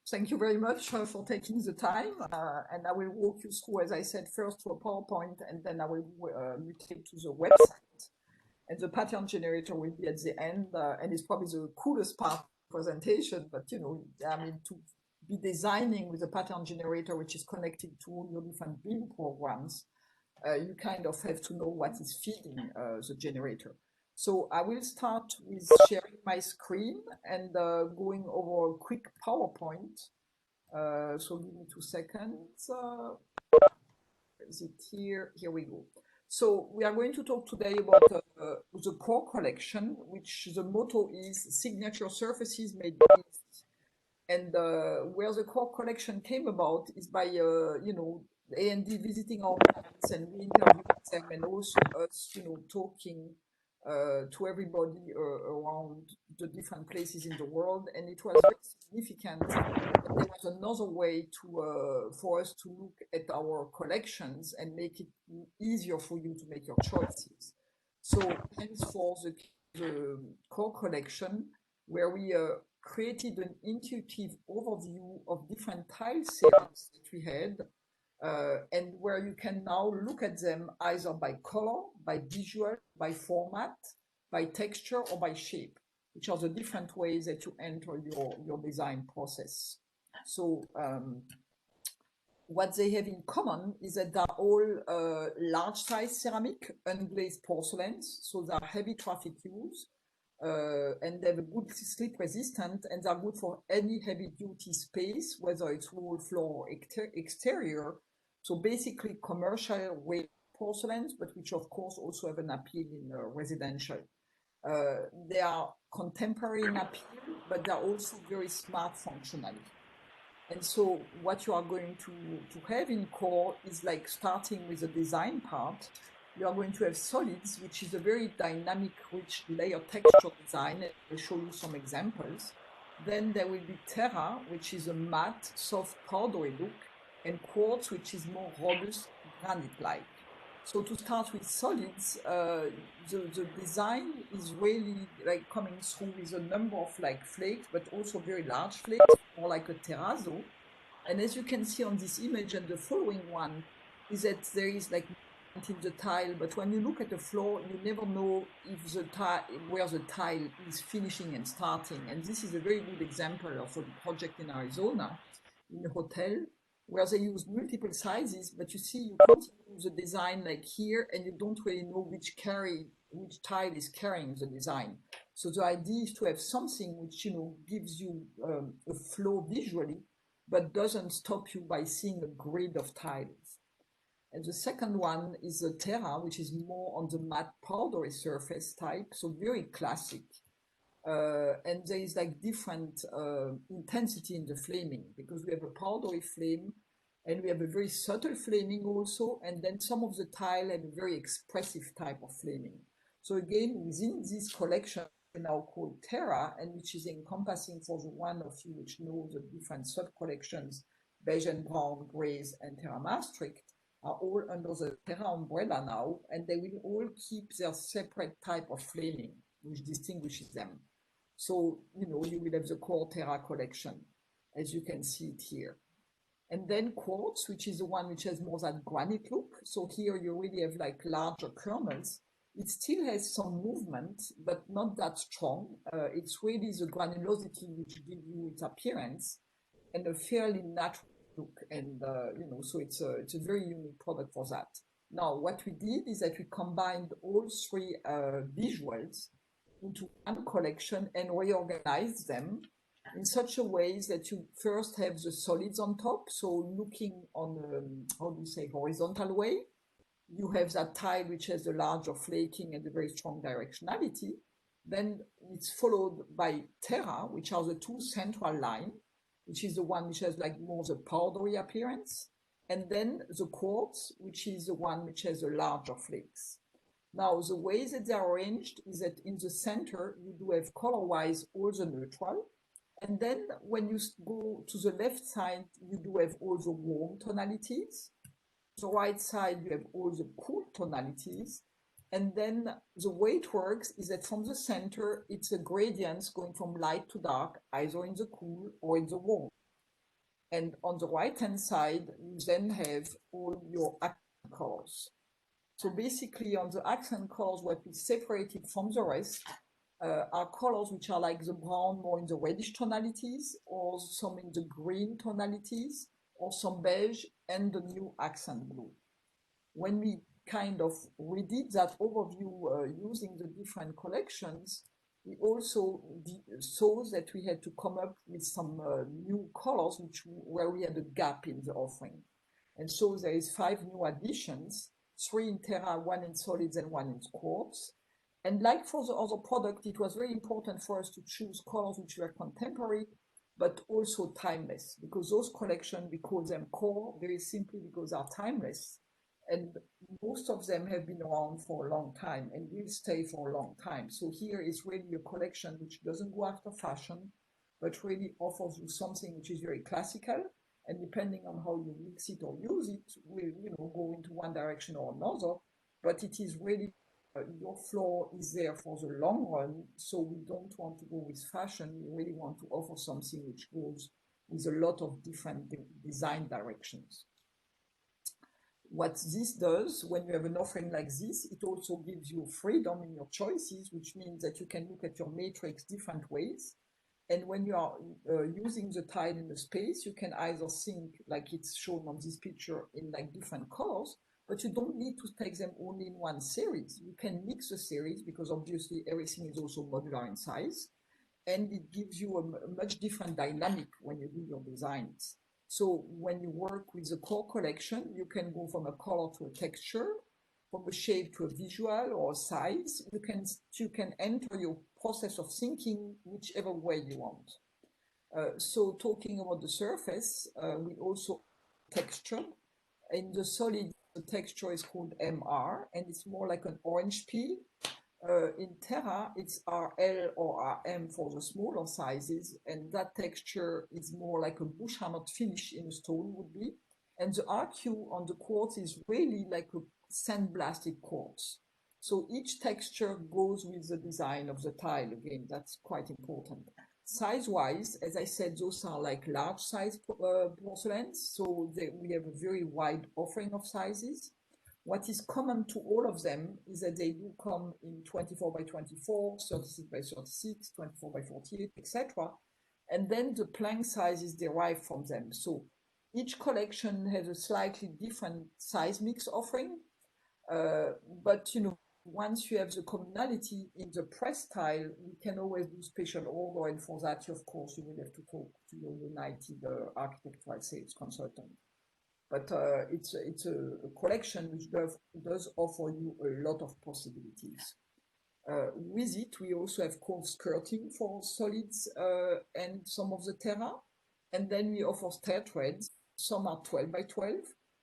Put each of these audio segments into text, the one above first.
Thank you very much for taking the time. And I will walk you through, as I said, first to a PowerPoint, and then I will mutate to the website. And the pattern generator will be at the end, and it's probably the coolest part of the presentation. But I mean, to be designing with a pattern generator which is connected to all your different BIM programs, you kind of have to know what is feeding the generator. So I will start with sharing my screen and going over a quick PowerPoint. So give me 2 seconds. Is it here? Here we go. So we are going to talk today about the core collection, which the motto is signature surfaces made easy. And where the core collection came about is by A&D visiting our clients, and we interviewed them, and also us talking to everybody around the different places in the world. And it was very significant that there was another way to for us to look at our collections and make it easier for you to make your choices. So hence for the core collection, where we created an intuitive overview of different tile series that we had, and where you can now look at them either by color, by visual, by format, by texture, or by shape, which are the different ways that you enter your design process. So what they have in common is that they're all large size ceramic, unglazed porcelains, so they're heavy traffic use. And they have a good slip resistant, and they're good for any heavy duty space, whether it's wall, floor, or exterior. So basically commercial weight porcelains, but which of course also have an appeal in residential. They are contemporary in appeal, but they're also very smart functionally. And so what you are going to have in core is like starting with the design part. You are going to have solids, which is a very dynamic, rich layer texture design. I'll show you some examples. Then there will be terra, which is a matte, soft, powdery look, and quartz, which is more robust, granite-like. So to start with solids, the design is really like coming through with a number of like flakes, but also very large flakes, more like a terrazzo. And as you can see on this image, and the following one is that there is like in the tile, but when you look at the floor, you never know if the tile, where the tile is finishing and starting. And this is a very good example of a project in Arizona, in a hotel, where they use multiple sizes, but you see, you continue the design like here, and you don't really know which tile is carrying the design. So the idea is to have something which gives you a flow visually, but doesn't stop you by seeing a grid of tiles. And the second one is the terra, which is more on the matte powdery surface type, so very classic. And there is like different intensity in the flaming, because we have a powdery flame, and we have a very subtle flaming also, and then some of the tile have a very expressive type of flaming. So again, within this collection, we now call terra, and which is encompassing, for the one of you which know the different sub-collections, beige and brown, grays, and terra Maastricht, are all under the terra umbrella now, and they will all keep their separate type of flaming, which distinguishes them. So, you will have the core terra collection, as you can see it here. And then quartz, which is the one which has more that granite look. So here you really have like larger kernels. It still has some movement, but not that strong. It's really the granulosity which gives you its appearance, and a fairly natural look. And, so it's a very unique product for that. Now, what we did is that we combined all three visuals into one collection and reorganized them in such a way that you first have the solids on top. So looking on, horizontal way, you have that tile which has the larger flaking and a very strong directionality. Then it's followed by terra, which are the two central line, which is the one which has like more the powdery appearance. And then the quartz, which is the one which has the larger flakes. Now, the way that they are arranged is that in the center, you do have color-wise all the neutral. And then when you go to the left side, you do have all the warm tonalities. The right side, you have all the cool tonalities. And then the way it works is that from the center, it's a gradient going from light to dark, either in the cool or in the warm. And on the right-hand side, you then have all your accent colors. So basically on the accent colors, what we separated from the rest are colors which are like the brown, more in the reddish tonalities, or some in the green tonalities, or some beige, and the new accent blue. When we kind of redid that overview using the different collections, we also saw that we had to come up with some new colors where we had a gap in the offering. And so there is 5 new additions, 3 in Terra, 1 in solids, and 1 in quartz. And like for the other product, it was very important for us to choose colors which were contemporary, but also timeless, because those collections, we call them core, very simply because they are timeless. And most of them have been around for a long time and will stay for a long time. So here is really a collection which doesn't go after fashion, but really offers you something which is very classical. And depending on how you mix it or use it, will go into one direction or another. But it is really your floor is there for the long run, so we don't want to go with fashion. We really want to offer something which goes with a lot of different design directions. What this does, when you have an offering like this, it also gives you freedom in your choices, which means that you can look at your matrix different ways. And when you are using the tile in the space, you can either think, like it's shown on this picture, in like different colors, but you don't need to take them only in one series. You can mix the series because obviously everything is also modular in size, and it gives you a much different dynamic when you do your designs. So when you work with the core collection, you can go from a color to a texture, from a shape to a visual or a size. You can enter your process of thinking whichever way you want. So talking about the surface, we also texture. In the solid, the texture is called MR, and it's more like an orange peel. In Terra, it's RL or RM for the smaller sizes, and that texture is more like a bush hammered finish in a stone would be. And the RQ on the quartz is really like a sandblasted quartz. So each texture goes with the design of the tile. Again, that's quite important. Size-wise, as I said, those are like large size porcelains, so we have a very wide offering of sizes. What is common to all of them is that they do come in 24 by 24, 36 by 36, 24 by 48, etc. And then the plank size is derived from them. So each collection has a slightly different size mix offering. But once you have the commonality in the press tile, we can always do special order, and for that, of course, you will have to talk to your United architectural sales consultant. But it's a collection which does offer you a lot of possibilities. With it, we also have curved skirting for solids and some of the Terra. And then we offer stair treads. Some are 12 by 12,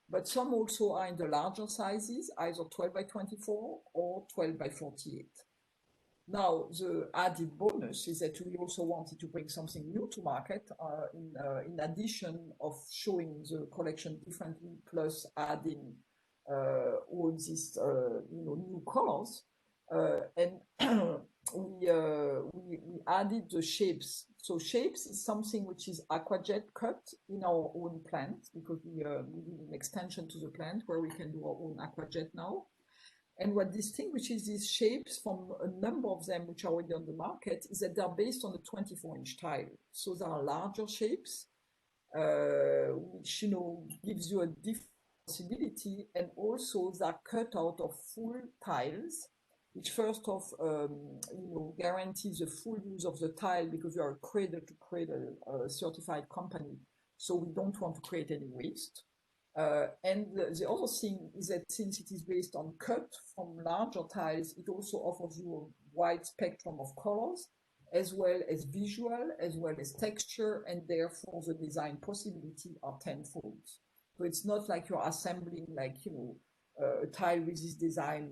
but some also are in the larger sizes, either 12 by 24 or 12 by 48. Now, the added bonus is that we also wanted to bring something new to market in addition of showing the collection differently, plus adding all these new colors. And we added the shapes. So shapes is something which is aquajet cut in our own plant, because we did an extension to the plant where we can do our own aquajet now. And what distinguishes these shapes from a number of them which are already on the market is that they're based on a 24-inch tile. So they are larger shapes, which gives you a different possibility, and also they're cut out of full tiles, which first off, guarantees the full use of the tile, because we are a cradle-to-cradle certified company, so we don't want to create any waste. And the other thing is that since it is based on cut from larger tiles, it also offers you a wide spectrum of colors, as well as visual, as well as texture, and therefore the design possibility are tenfold. So it's not like you're assembling a tile with this design,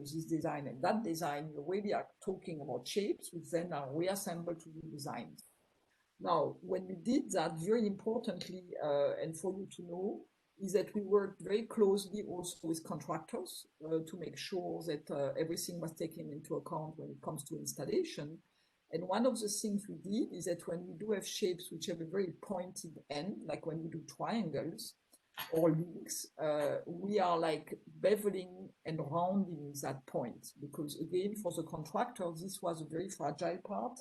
and that design. You really are talking about shapes which then are reassembled to be designs. Now, when we did that, very importantly, and for you to know, is that we worked very closely also with contractors to make sure that everything was taken into account when it comes to installation. And one of the things we did is that when we do have shapes which have a very pointed end, like when we do triangles or links, we are like beveling and rounding that point. Because again, for the contractor, this was a very fragile part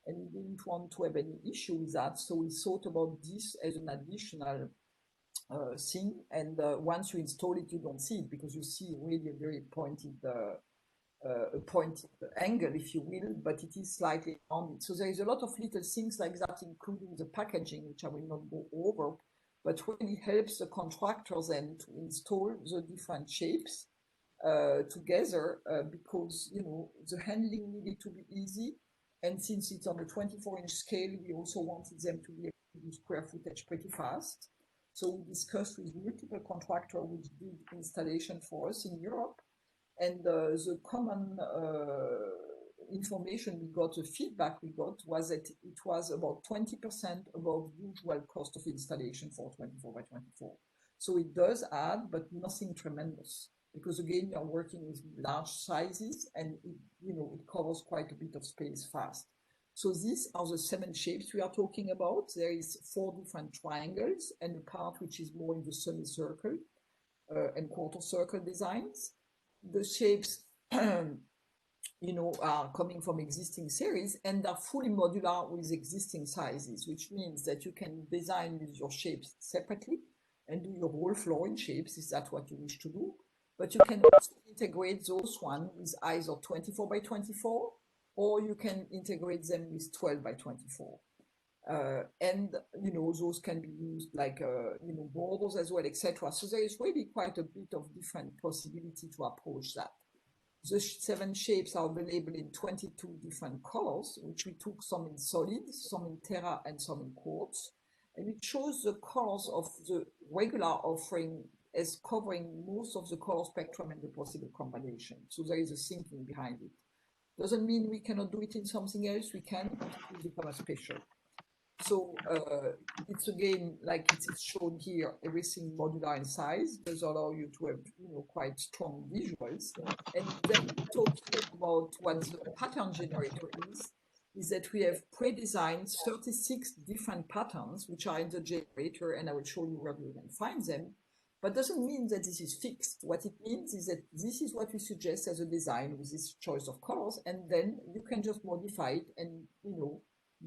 and we didn't want to have any issue with that. So we thought about this as an additional thing. And once you install it, you don't see it because you see really a very pointed angle, if you will, but it is slightly rounded. So there is a lot of little things like that, including the packaging, which I will not go over, but really helps the contractors then to install the different shapes together because, you know, the handling needed to be easy. And since it's on a 24-inch scale, we also wanted them to be able to do square footage pretty fast. So we discussed with multiple contractors which did installation for us in Europe. And the common information we got, the feedback we got, was that it was about 20% above usual cost of installation for 24 by 24. So it does add, but nothing tremendous. Because again, you're working with large sizes and it, you know, it covers quite a bit of space fast. So these are the 7 shapes we are talking about. There is 4 different triangles and a part which is more in the semicircle and quarter circle designs. The shapes, you know, are coming from existing series and are fully modular with existing sizes, which means that you can design with your shapes separately and do your whole floor in shapes, if that's what you wish to do. But you can also integrate those one with either 24 by 24, or you can integrate them with 12 by 24. And you know, those can be used like you know, borders as well, etc. So there is really quite a bit of different possibility to approach that. The 7 shapes are available in 22 different colors, which we took some in solid, some in terra, and some in quartz. And it shows the colors of the regular offering as covering most of the color spectrum and the possible combination. So there is a thinking behind it. Doesn't mean we cannot do it in something else. We can, but it will become a special. So it's again, like it's shown here, everything modular in size does allow you to have, you know, quite strong visuals. And then talking about what the pattern generator is that we have pre-designed 36 different patterns which are in the generator, and I will show you where you can find them. But doesn't mean that this is fixed. What it means is that this is what we suggest as a design with this choice of colors, and then you can just modify it and, you know,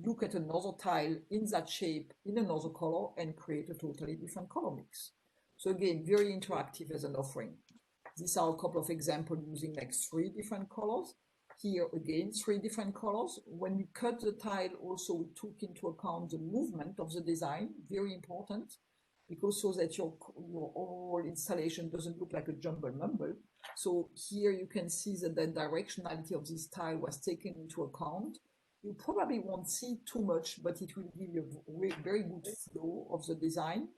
look at another tile in that shape in another color and create a totally different color mix. So again, very interactive as an offering. These are a couple of examples using like 3 different colors. Here again, 3 different colors. When we cut the tile, also we took into account the movement of the design, very important, because so that your overall installation doesn't look like a jumble mumble. So here you can see that the directionality of this tile was taken into account. You probably won't see too much, but it will give you a very good flow of the design.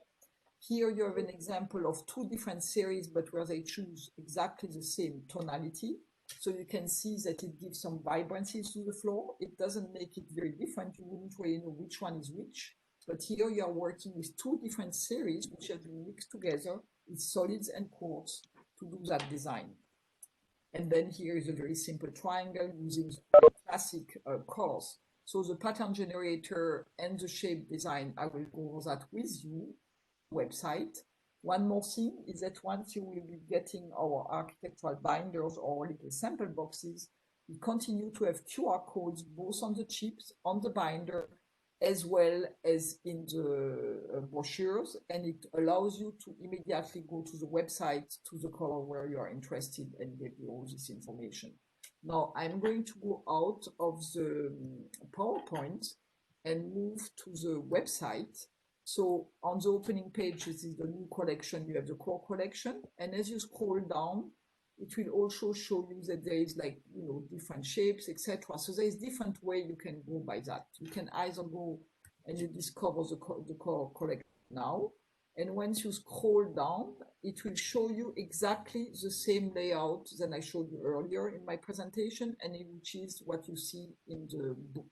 Here you have an example of 2 different series, but where they choose exactly the same tonality. So you can see that it gives some vibrancy to the floor. It doesn't make it very different. You wouldn't really know which one is which. But here you are working with 2 different series, which have been mixed together with solids and quartz to do that design. And then here is a very simple triangle using classic colors. So the pattern generator and the shape design, I will go over that with you, website. One more thing is that once you will be getting our architectural binders or little sample boxes, we continue to have QR codes both on the chips, on the binder, as well as in the brochures, and it allows you to immediately go to the website, to the color where you are interested, and get you all this information. Now, I'm going to go out of the PowerPoint and move to the website. So on the opening page, this is the new collection, you have the core collection, and as you scroll down, it will also show you that there is like, you know, different shapes, etc. So there is different way you can go by that. You can either go and you discover the core collection now, and once you scroll down, it will show you exactly the same layout that I showed you earlier in my presentation, and which is what you see in the book.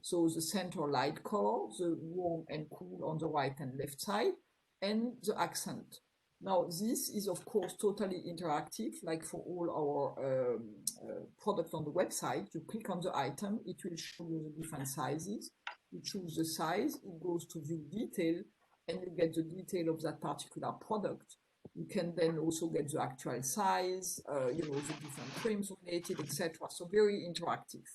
So the center light color, the warm and cool on the right and left side, and the accent. Now, this is, of course, totally interactive, like for all our products on the website. You click on the item, it will show you the different sizes. You choose the size, it goes to view detail, and you get the detail of that particular product. You can then also get the actual size, the different frames related, etc. So very interactive.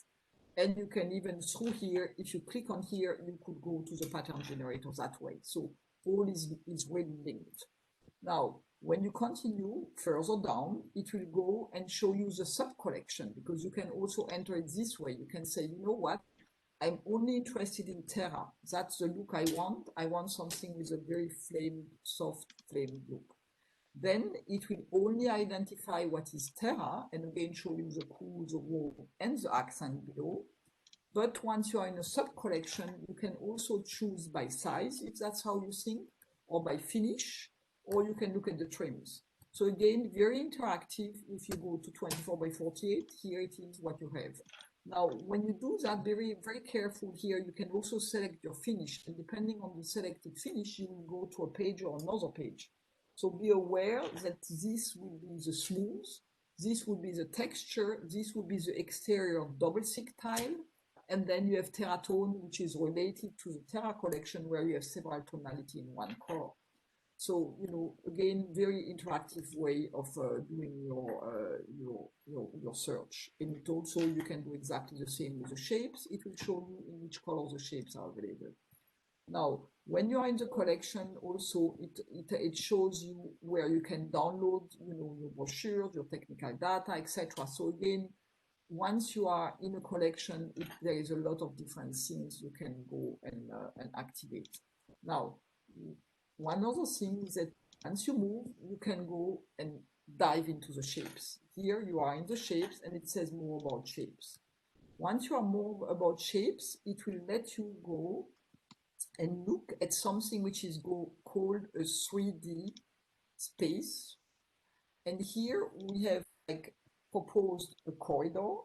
And you can even through here, if you click on here, you could go to the pattern generator that way. So all is really linked. Now, when you continue further down, it will go and show you the sub-collection, because you can also enter it this way. You can say, you know what, I'm only interested in Terra. That's the look I want. I want something with a very soft flame look. Then it will only identify what is Terra, and again show you the cool, the warm, and the accent below. But once you are in a sub-collection, you can also choose by size, if that's how you think, or by finish, or you can look at the trims. So again, very interactive. If you go to 24 by 48, here it is what you have. Now, when you do that, very, very careful here, you can also select your finish. And depending on the selected finish, you will go to a page or another page. So be aware that this will be the smooth, this will be the texture, this will be the exterior double thick tile, and then you have Terratone, which is related to the Terra collection, where you have several tonality in one color. So, again, very interactive way of doing your search. And it also, you can do exactly the same with the shapes. It will show you in which color the shapes are available. Now, when you are in the collection, also it shows you where you can download, your brochures, your technical data, etc. So again, once you are in a collection, there is a lot of different things you can go and activate. Now, one other thing is that once you move, you can go and dive into the shapes. Here you are in the shapes, and it says more about shapes. Once you are more about shapes, it will let you go and look at something which is called a 3D space. And here we have like proposed a corridor,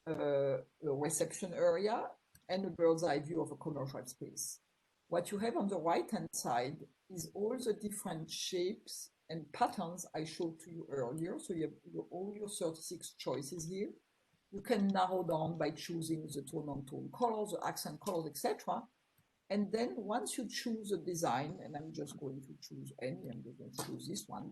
a reception area, and a bird's eye view of a commercial space. What you have on the right-hand side is all the different shapes and patterns I showed to you earlier. So you have all your 36 choices here. You can narrow down by choosing the tone-on-tone colors, the accent colors, etc. And then once you choose a design, and I'm just going to choose any, I'm just going to choose this one,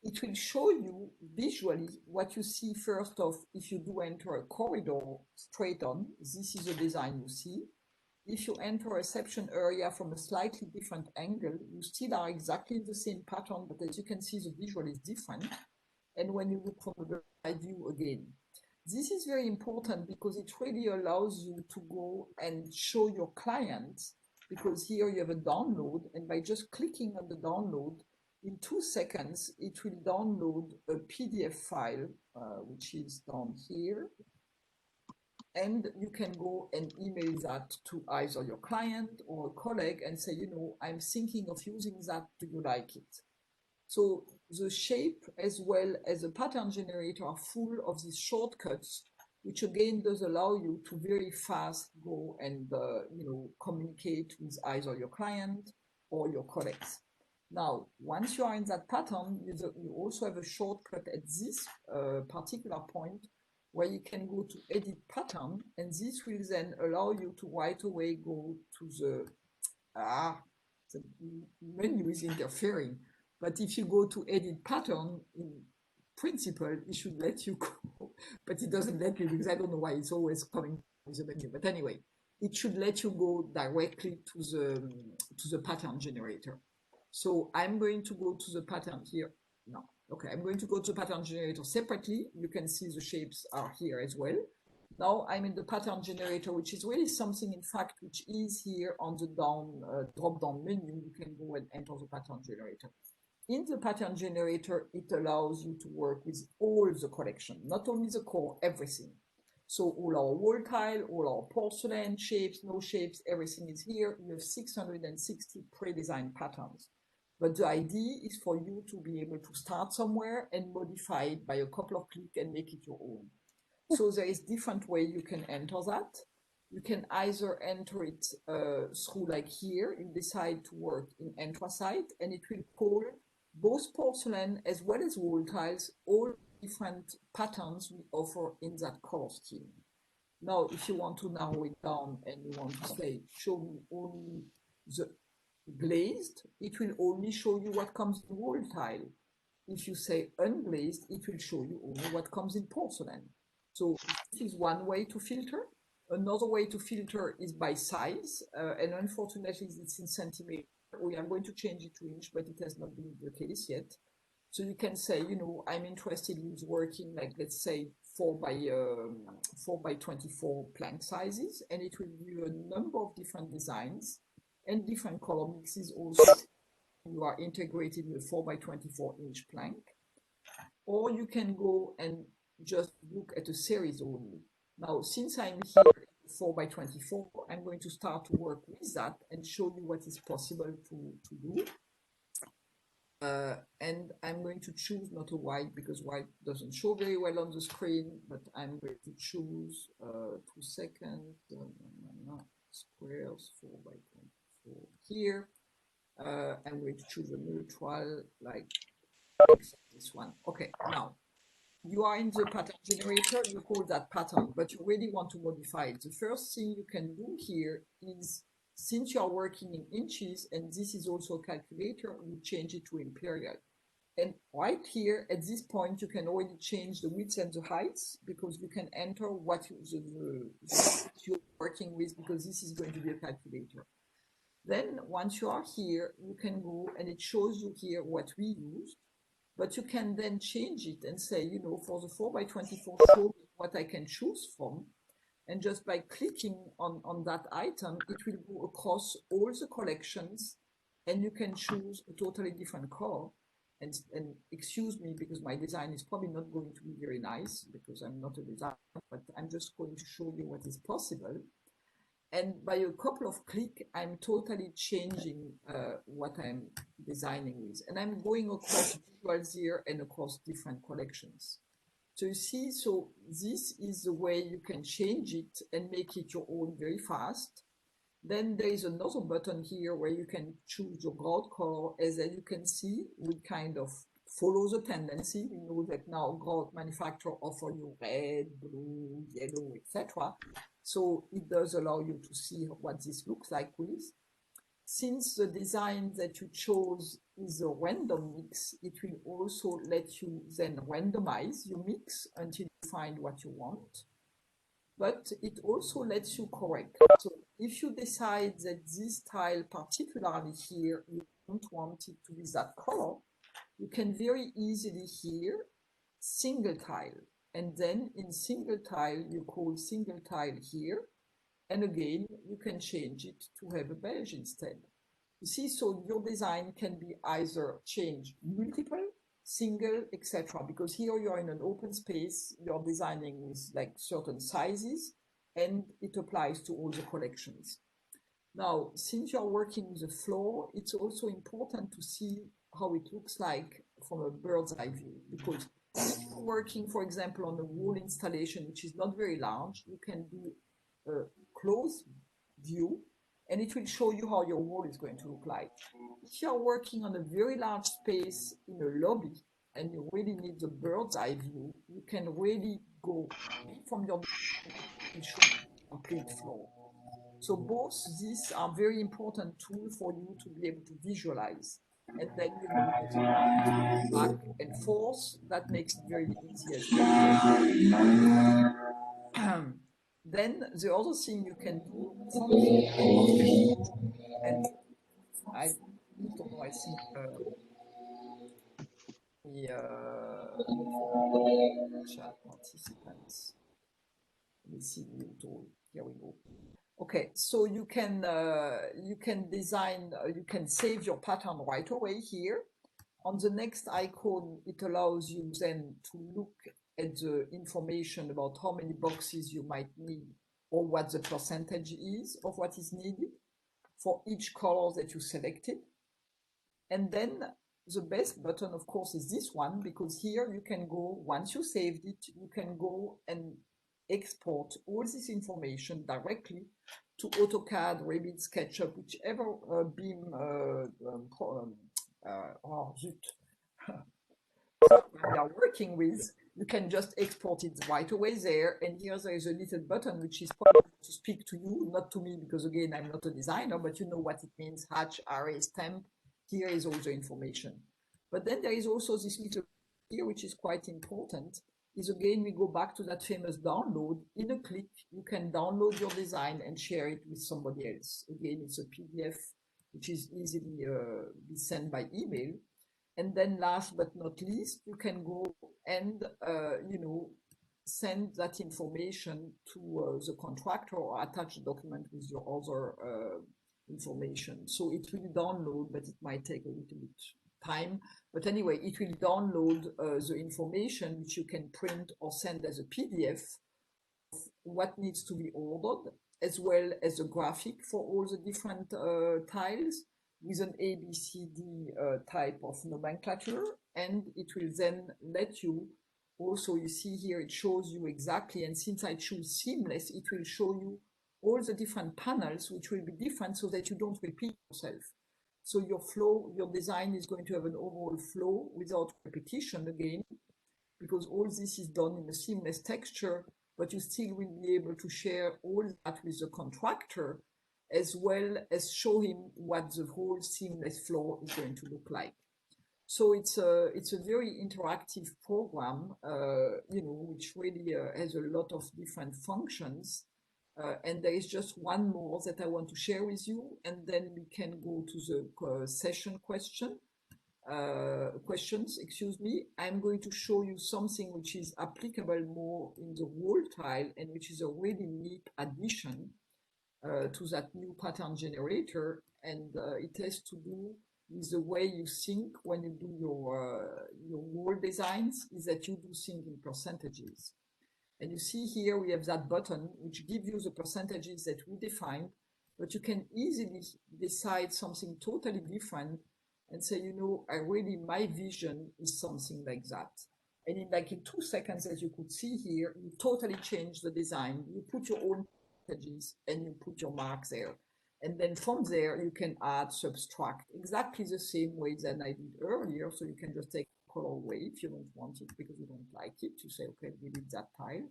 it will show you visually what you see first off. If you do enter a corridor straight on, this is the design you see. If you enter a reception area from a slightly different angle, you still are exactly the same pattern, but as you can see, the visual is different. And when you look from a bird's eye view again, this is very important because it really allows you to go and show your clients, because here you have a download, and by just clicking on the download, in 2 seconds, it will download a PDF file, which is down here. And you can go and email that to either your client or a colleague and say, I'm thinking of using that. Do you like it? So the shape as well as the pattern generator are full of these shortcuts, which again does allow you to very fast go and communicate with either your client or your colleagues. Now, once you are in that pattern, you also have a shortcut at this particular point where you can go to edit pattern, and this will then allow you to right away go to the menu is interfering. But if you go to edit pattern, in principle, it should let you go, but it doesn't let you because I don't know why it's always coming with the menu. But anyway, it should let you go directly to the pattern generator. So I'm going to go to the pattern here. No, okay, I'm going to go to the pattern generator separately. You can see the shapes are here as well. Now I'm in the pattern generator, which is really something, in fact, which is here on the drop-down menu. You can go and enter the pattern generator. In the pattern generator, it allows you to work with all the collection, not only the core, everything. So all our wall tile, all our porcelain shapes, no shapes, everything is here. You have 660 pre-designed patterns. But the idea is for you to be able to start somewhere and modify it by a couple of clicks and make it your own. So there is different way you can enter that. You can either enter it through like here, you decide to work in anthracite, and it will call both porcelain as well as wall tiles, all different patterns we offer in that color scheme. Now, if you want to narrow it down and you want to say, show me only the glazed, it will only show you what comes in wall tile. If you say unglazed, it will show you only what comes in porcelain. So this is one way to filter. Another way to filter is by size, and unfortunately it's in centimeter. We are going to change it to inch, but it has not been the case yet. So you can say, you know, I'm interested with working like, let's say, 4 by 24 plank sizes, and it will give you a number of different designs and different color mixes also. You are integrated in a 4 by 24 inch plank, or you can go and just look at a series only. Now, since I'm here 4 by 24, I'm going to start to work with that and show you what is possible to do. And I'm going to choose not a white because white doesn't show very well on the screen, but I'm going to choose 2 seconds, squares 4 by 24 here. I'm going to choose a neutral like this one. Okay, now you are in the pattern generator, you call that pattern, but you really want to modify it. The first thing you can do here is, since you are working in inches, and this is also a calculator, you change it to imperial. And right here, at this point, you can already change the width and the heights, because you can enter what you're working with, because this is going to be a calculator. Then once you are here, you can go and it shows you here what we used, but you can then change it and say, you know, for the 4 by 24, show me what I can choose from. And just by clicking on that item, it will go across all the collections and you can choose a totally different color. And excuse me, because my design is probably not going to be very nice because I'm not a designer, but I'm just going to show you what is possible. And by a couple of clicks, I'm totally changing what I'm designing with. And I'm going across visuals here and across different collections. So you see, so this is the way you can change it and make it your own very fast. Then there is another button here where you can choose your grout color. As you can see, we kind of follow the tendency. We know that now grout manufacturer offer you red, blue, yellow, etc. So it does allow you to see what this looks like with. Since the design that you chose is a random mix, it will also let you then randomize your mix until you find what you want. But it also lets you correct. So if you decide that this tile, particularly here, you don't want it to be that color, you can very easily here single tile. And then in single tile, you call single tile here. And again, you can change it to have a beige instead. You see, so your design can be either changed multiple, single, etc. Because here you're in an open space, you're designing with like certain sizes, and it applies to all the collections. Now, since you're working with the floor, it's also important to see how it looks like from a bird's eye view, because if you're working, for example, on a wall installation, which is not very large, you can do a close view, and it will show you how your wall is going to look like. If you're working on a very large space in a lobby, and you really need the bird's eye view, you can really go from your and show the complete floor. So both these are very important tools for you to be able to visualize. And then you know, back and forth, that makes it very easy as well. Then the other thing you can do is, and I don't know, I think chat participants. Let me see mute all. Here we go. Okay, so you can design, you can save your pattern right away here. On the next icon, it allows you then to look at the information about how many boxes you might need or what the percentage is of what is needed for each color that you selected. And then the best button, of course, is this one, because here you can go, once you saved it, you can go and export all this information directly to AutoCAD, Revit, SketchUp, whichever BIM, we are working with, you can just export it right away there. And here there is a little button which is probably to speak to you, not to me, because again, I'm not a designer, but you know what it means, hatch, array, stamp. Here is all the information. But then there is also this little here, which is quite important, is again, we go back to that famous download. In a click, you can download your design and share it with somebody else. Again, it's a PDF, which is easily be sent by email. And then last but not least, you can go and, send that information to the contractor or attach a document with your other information. So it will download, but it might take a little bit time. But anyway, it will download the information which you can print or send as a PDF, what needs to be ordered, as well as a graphic for all the different tiles with an ABCD type of nomenclature. And it will then let you also, you see here, it shows you exactly, and since I choose seamless, it will show you all the different panels, which will be different so that you don't repeat yourself. So your flow, your design is going to have an overall flow without repetition again, because all this is done in a seamless texture, but you still will be able to share all that with the contractor, as well as show him what the whole seamless flow is going to look like. So it's a very interactive program, which really has a lot of different functions. And there is just one more that I want to share with you, and then we can go to the session questions. I'm going to show you something which is applicable more in the wall tile, and which is a really neat addition to that new pattern generator. And it has to do with the way you think when you do your wall designs, is that you do think in percentages. And you see here we have that button which gives you the percentages that we defined, but you can easily decide something totally different and say, my vision is something like that. And in 2 seconds, as you could see here, you totally change the design. You put your own percentages and you put your marks there. And then from there, you can add, subtract, exactly the same way that I did earlier. So you can just take color away if you don't want it because you don't like it. You say, okay, delete that tile.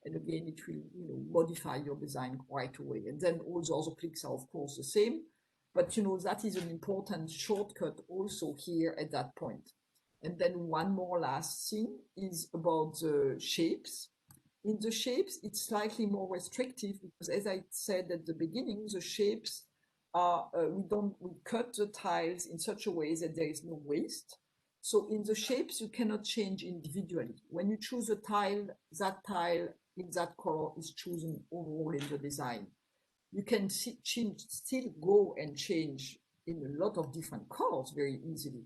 And again, it will modify your design right away. And then all the other clicks are, of course, the same. But that is an important shortcut also here at that point. And then one more last thing is about the shapes. In the shapes, it's slightly more restrictive because, as I said at the beginning, the shapes are, we cut the tiles in such a way that there is no waste. So in the shapes, you cannot change individually. When you choose a tile, that tile in that color is chosen overall in the design. You can still go and change in a lot of different colors very easily,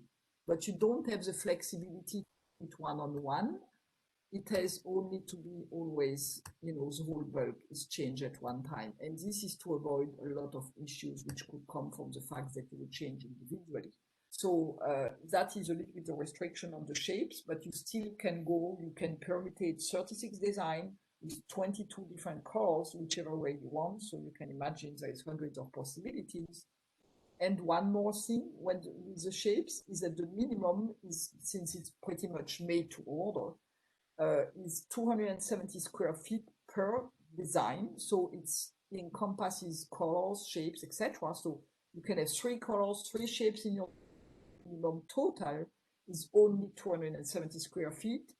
but you don't have the flexibility to put one-on-one. It has only to be always, the whole bulk is changed at one time. And this is to avoid a lot of issues which could come from the fact that you would change individually. So that is a little bit of restriction on the shapes, but you still can go, you can permutate 36 design with 22 different colors, whichever way you want. So you can imagine there's hundreds of possibilities. And one more thing with the shapes is that the minimum is, since it's pretty much made to order, is 270 square feet per design. So it encompasses colors, shapes, etc. So you can have 3 colors, 3 shapes in your minimum. Total is only 270 square feet.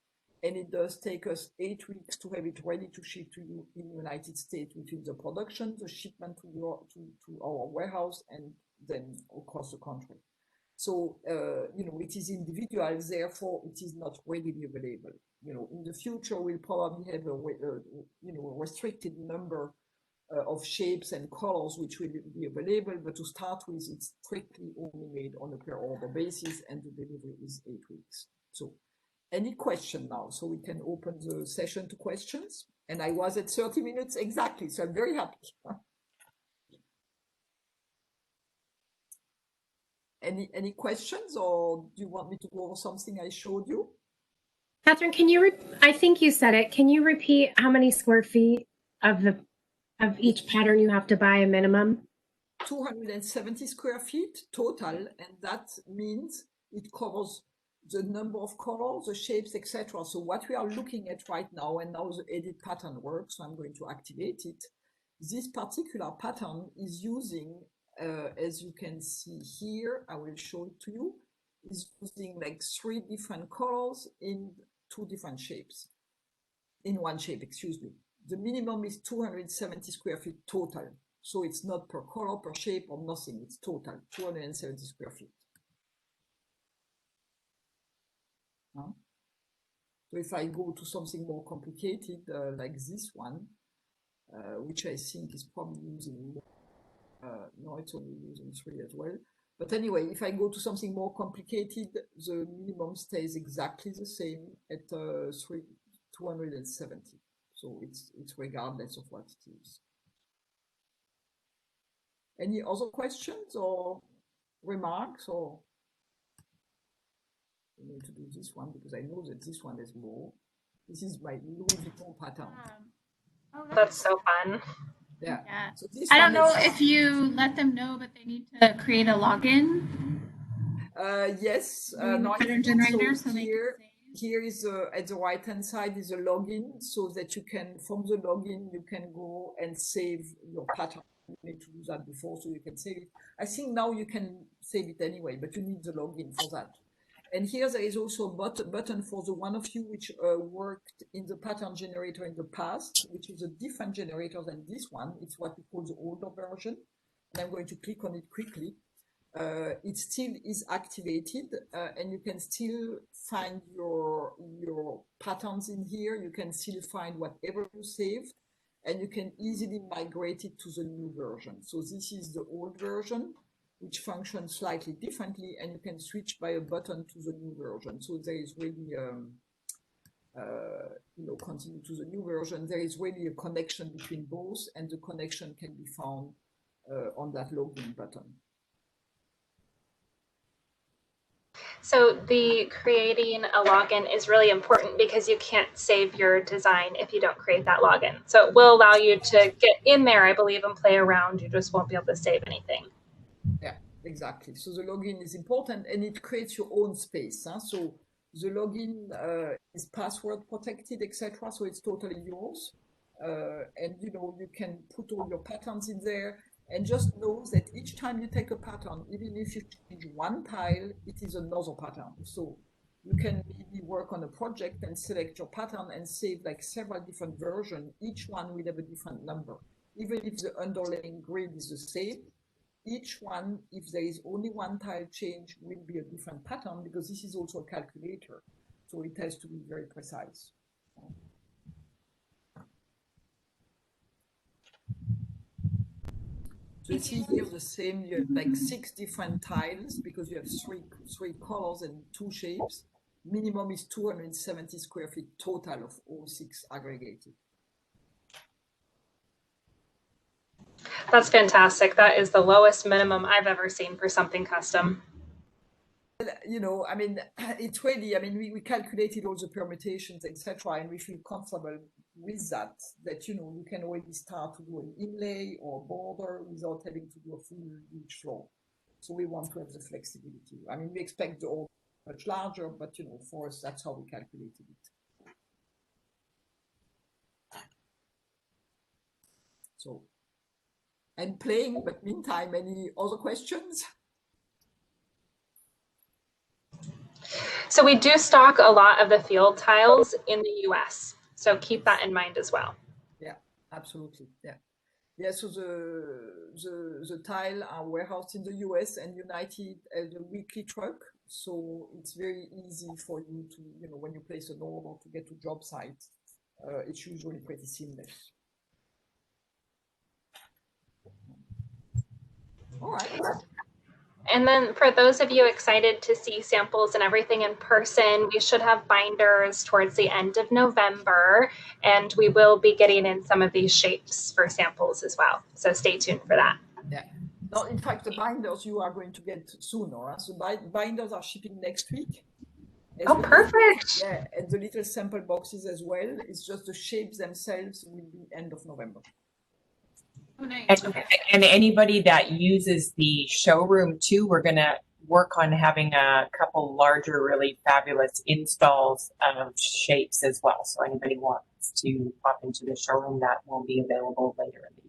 And it does take us 8 weeks to have it ready to ship to you in the United States between the production, the shipment to our warehouse, and then across the country. So, it is individual, therefore it is not readily available. In the future, we'll probably have a restricted number of shapes and colors which will be available, but to start with, it's strictly only made on a per order basis, and the delivery is 8 weeks. So, any question now? So we can open the session to questions. And I was at 30 minutes exactly, so I'm very happy. Any questions, or do you want me to go over something I showed you? Catherine, can you? I think you said it. Can you repeat how many square feet of each pattern you have to buy a minimum? 270 square feet total, and that means it covers the number of colors, the shapes, etc. So what we are looking at right now, and now the edit pattern works, so I'm going to activate it. This particular pattern is using, as you can see here, I will show it to you, is using like 3 different colors in 2 different shapes. In one shape, excuse me. The minimum is 270 square feet total. So it's not per color, per shape, or nothing. It's total, 270 square feet. Huh? So if I go to something more complicated, like this one, which I think is probably using more, no, it's only using 3 as well. But anyway, if I go to something more complicated, the minimum stays exactly the same at 270. So it's regardless of what it is. Any other questions or remarks? Or I need to do this one because I know that this one is more. This is my Louis Vuitton pattern. That's so fun. Yeah. Yeah. So this I don't one know is, if you let them know that they need to create a login. yes. In the No, pattern generator, so they can here is at the right hand side is a login, so that you can, from the login, you can go and save your pattern. You need to do that before, so you can save it. I think now you can save it anyway, but you need the login for that. And here there is also a button for the one of you which worked in the pattern generator in the past, which is a different generator than this one. It's what we call the older version. And I'm going to click on it quickly. It still is activated, and you can still find your patterns in here. You can still find whatever you saved, and you can easily migrate it to the new version. So this is the old version, which functions slightly differently, and you can switch by a button to the new version. So there is really, continue to the new version. There is really a connection between both, and the connection can be found on that login button. So the creating a login is really important because you can't save your design if you don't create that login. So it will allow you to get in there, I believe, and play around. You just won't be able to save anything. Yeah, exactly. So the login is important, and it creates your own space. Huh? So the login is password protected, etc. So it's totally yours. And you can put all your patterns in there. And just know that each time you take a pattern, even if you change one tile, it is another pattern. So you can maybe work on a project and select your pattern and save like several different versions. Each one will have a different number. Even if the underlying grid is the same, each one, if there is only one tile change, will be a different pattern, because this is also a calculator. So it has to be very precise. So you see here the same, you have like 6 different tiles because you have three colors and 2 shapes. Minimum is 270 square feet total of all 6 aggregated. That's fantastic. That is the lowest minimum I've ever seen for something custom. I mean, it's really, I mean, we calculated all the permutations, etc., and we feel comfortable with that you can already start to do an inlay or border without having to do a full huge floor. So we want to have the flexibility. I mean, we expect the order much larger, but for us, that's how we calculated it. So I'm playing, but meantime, any other questions? So we do stock a lot of the field tiles in the US. So keep that in mind as well. Yeah, absolutely. Yeah. So the tile are warehoused in the US, and United has a weekly truck. So it's very easy for you to, when you place an order to get to job site, it's usually pretty seamless. All right. And then for those of you excited to see samples and everything in person, we should have binders towards the end of November, and we will be getting in some of these shapes for samples as well. So stay tuned for that. Yeah. No, in fact, the binders you are going to get sooner. So binders are shipping next week. Oh, perfect. Yeah, and the little sample boxes as well. It's just the shapes themselves will be end of November. Oh, nice. And anybody that uses the showroom too, we're going to work on having a couple larger, really fabulous installs of shapes as well. So anybody wants to pop into the showroom, that will be available later in the year.